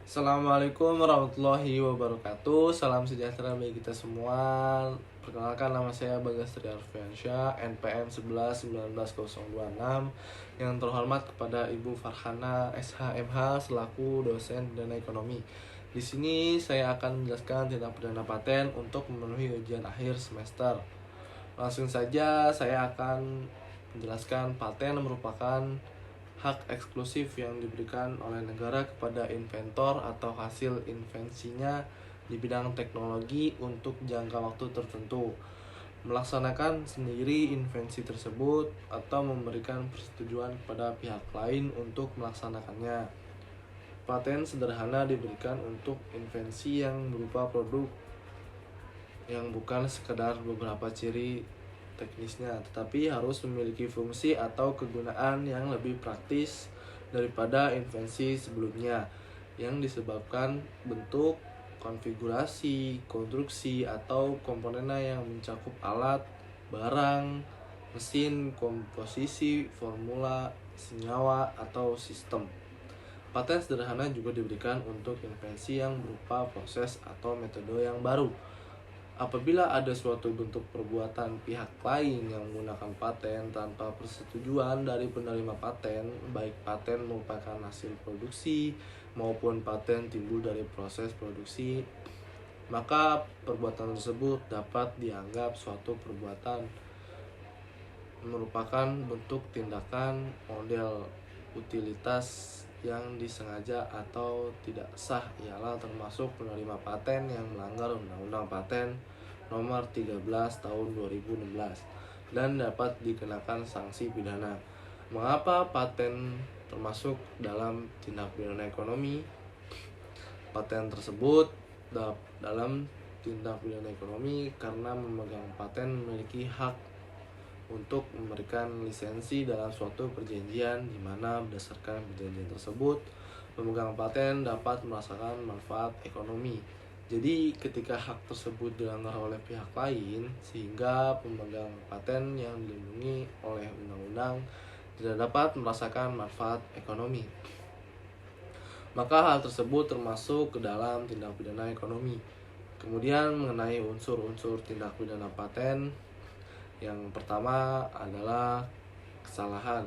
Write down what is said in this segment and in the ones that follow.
Assalamualaikum warahmatullahi wabarakatuh. Salam sejahtera bagi kita semua. Perkenalkan, nama saya Bagas Tri Arfiansyah, NPM 11191026. Yang terhormat kepada Ibu Farhana SHMH selaku dosen pidana ekonomi. Di sini saya akan menjelaskan tindak pidana paten untuk memenuhi ujian akhir semester. Langsung saja saya akan menjelaskan paten merupakan hak eksklusif yang diberikan oleh negara kepada inventor atau hasil invensinya di bidang teknologi untuk jangka waktu tertentu, melaksanakan sendiri invensi tersebut atau memberikan persetujuan kepada pihak lain untuk melaksanakannya. Paten sederhana diberikan untuk invensi yang berupa produk yang bukan sekedar beberapa ciri teknisnya, tetapi harus memiliki fungsi atau kegunaan yang lebih praktis daripada invensi sebelumnya yang disebabkan bentuk, konfigurasi, konstruksi, atau komponennya yang mencakup alat, barang, mesin, komposisi, formula, senyawa, atau sistem. Paten sederhana juga diberikan untuk invensi yang berupa proses atau metode yang baru. Apabila ada suatu bentuk perbuatan pihak lain yang menggunakan paten tanpa persetujuan dari penerima paten, baik paten merupakan hasil produksi maupun paten timbul dari proses produksi, maka perbuatan tersebut dapat dianggap suatu perbuatan merupakan bentuk tindakan model utilitas yang disengaja atau tidak sah, ialah termasuk penerima paten yang melanggar Undang-Undang Paten Nomor 13 Tahun 2016 dan dapat dikenakan sanksi pidana. Mengapa paten termasuk dalam tindak pidana ekonomi? Paten tersebut dalam tindak pidana ekonomi karena memegang paten memiliki hak untuk memberikan lisensi dalam suatu perjanjian, di mana berdasarkan perjanjian tersebut pemegang paten dapat merasakan manfaat ekonomi. Jadi ketika hak tersebut dilanggar oleh pihak lain, sehingga pemegang paten yang dilindungi oleh undang-undang tidak dapat merasakan manfaat ekonomi, maka hal tersebut termasuk ke dalam tindak pidana ekonomi. Kemudian mengenai unsur-unsur tindak pidana paten, yang pertama adalah kesalahan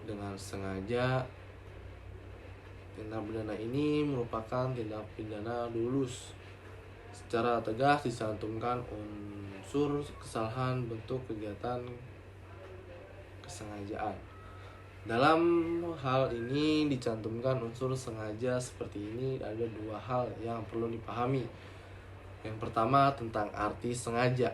dengan sengaja. Tindak pidana ini merupakan tindak pidana lulus. Secara tegas dicantumkan unsur kesalahan bentuk kegiatan kesengajaan. Dalam hal ini dicantumkan unsur sengaja seperti ini, ada dua hal yang perlu dipahami. Yang pertama tentang arti sengaja,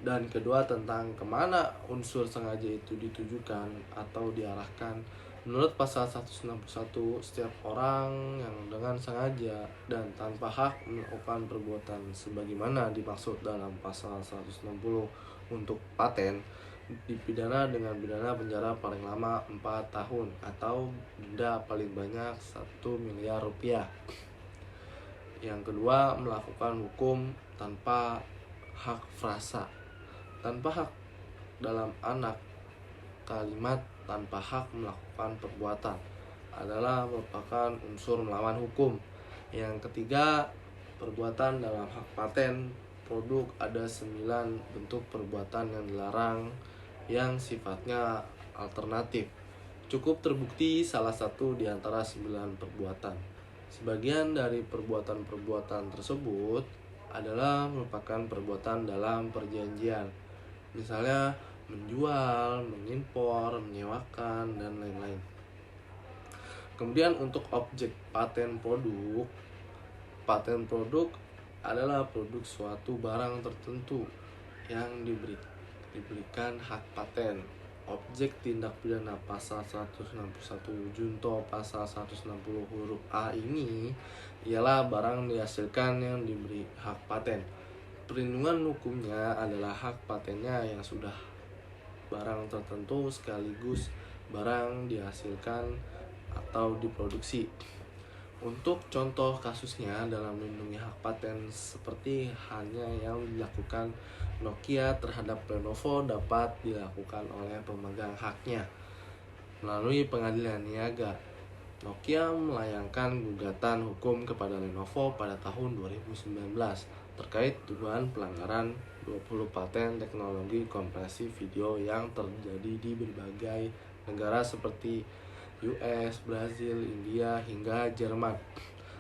dan kedua tentang kemana unsur sengaja itu ditujukan atau diarahkan. Menurut pasal 161, setiap orang yang dengan sengaja dan tanpa hak melakukan perbuatan sebagaimana dimaksud dalam pasal 160 untuk paten dipidana dengan pidana penjara paling lama 4 tahun atau denda paling banyak 1 miliar rupiah. Yang kedua, melakukan hukum tanpa hak frasa. Tanpa hak dalam anak kalimat tanpa hak melakukan perbuatan adalah merupakan unsur melawan hukum. Yang ketiga, perbuatan dalam hak paten produk, ada 9 bentuk perbuatan yang dilarang yang sifatnya alternatif. Cukup terbukti salah satu di antara 9 perbuatan. Sebagian dari perbuatan-perbuatan tersebut adalah merupakan perbuatan dalam perjanjian. Misalnya menjual, mengimpor, menyewakan, dan lain-lain. Kemudian untuk objek paten produk adalah produk suatu barang tertentu yang diberikan hak paten. Objek tindak pidana pasal 161 junto pasal 160 huruf A ini ialah barang dihasilkan yang diberi hak paten. Perlindungan hukumnya adalah hak patennya yang sudah barang tertentu sekaligus barang dihasilkan atau diproduksi. Untuk contoh kasusnya dalam melindungi hak paten seperti halnya yang dilakukan Nokia terhadap Lenovo dapat dilakukan oleh pemegang haknya melalui pengadilan niaga. Nokia melayangkan gugatan hukum kepada Lenovo pada tahun 2019 terkait dugaan pelanggaran 20 paten teknologi kompresi video yang terjadi di berbagai negara seperti US, Brazil, India, hingga Jerman.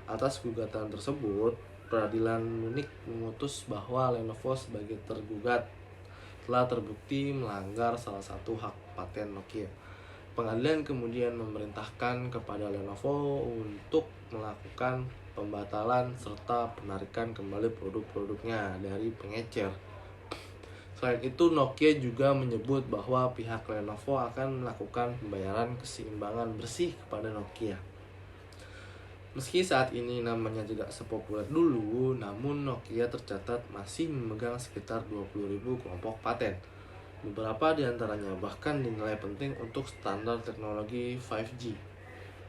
Atas gugatan tersebut, peradilan Munich memutus bahwa Lenovo sebagai tergugat telah terbukti melanggar salah satu hak paten Nokia. Pengadilan kemudian memerintahkan kepada Lenovo untuk melakukan pembatalan serta penarikan kembali produk-produknya dari pengecer. Selain itu, Nokia juga menyebut bahwa pihak Lenovo akan melakukan pembayaran keseimbangan bersih kepada Nokia. Meski saat ini namanya tidak sepopuler dulu, namun Nokia tercatat masih memegang sekitar 20.000 kelompok paten. Beberapa di antaranya bahkan dinilai penting untuk standar teknologi 5G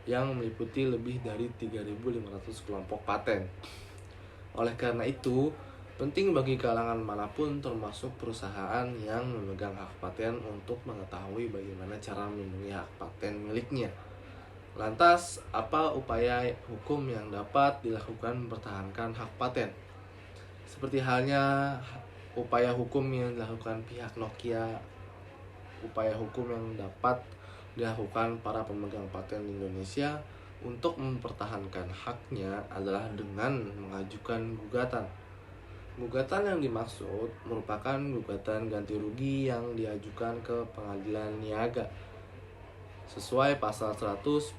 yang meliputi lebih dari 3.500 kelompok paten. Oleh karena itu, penting bagi kalangan manapun termasuk perusahaan yang memegang hak paten untuk mengetahui bagaimana cara melindungi hak paten miliknya. Lantas, apa upaya hukum yang dapat dilakukan mempertahankan hak paten? Seperti halnya upaya hukum yang dilakukan pihak Nokia, upaya hukum yang dapat dilakukan para pemegang paten di Indonesia untuk mempertahankan haknya adalah dengan mengajukan gugatan. Gugatan yang dimaksud merupakan gugatan ganti rugi yang diajukan ke pengadilan niaga sesuai pasal 143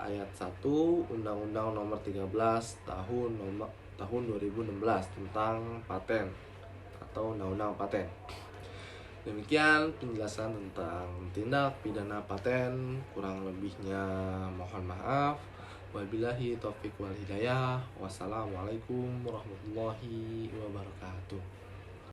ayat 1 Undang-Undang Nomor 13 tahun 2016 tentang paten atau Undang-Undang Paten. Demikian penjelasan tentang tindak pidana paten, kurang lebihnya mohon maaf. Wabillahi taufiq wal hidayah. Wassalamualaikum warahmatullahi wabarakatuh.